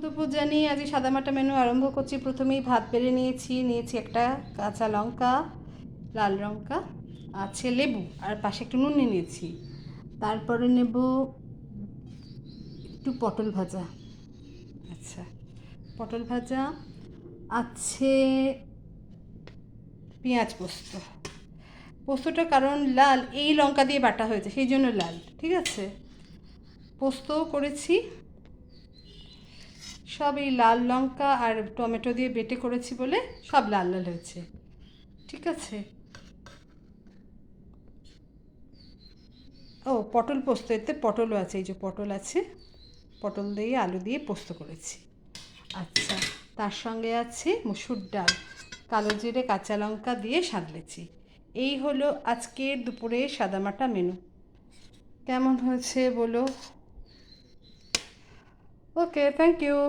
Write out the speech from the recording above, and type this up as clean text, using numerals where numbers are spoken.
দুপুর জানি আজ সাদামাটা মেনু আরম্ভ করছি। প্রথমেই ভাত বেড়ে নিয়েছি একটা কাঁচা লঙ্কা, লাল লঙ্কা, আছে লেবু, আর পাশে একটু নুন নিয়েছি। তারপরে নেব একটু পটল ভাজা। আচ্ছা, পটল ভাজা আছে, পেঁয়াজ পোস্ত। পোস্তটা কারণ লাল, এই লঙ্কা দিয়ে বাটা হয়েছে সেই জন্য লাল, ঠিক আছে। পোস্তও করেছি, সব এই লাল লঙ্কা আর টমেটো দিয়ে বেটে করেছি বলে সব লাল লাল হয়েছে, ঠিক আছে। ও পটল পোস্ত, এতে পটলও আছে, এই যে পটল আছে, পটল দিয়ে আলু দিয়ে পোস্ত করেছি। আচ্ছা, তার সঙ্গে আছে মুসুর ডাল, কালো জিরে কাঁচা লঙ্কা দিয়ে সাঁতলেছি। এই হলো আজকের দুপুরে সাদামাটা মেনু। কেমন হয়েছে বলো? ওকে, থ্যাংক ইউ।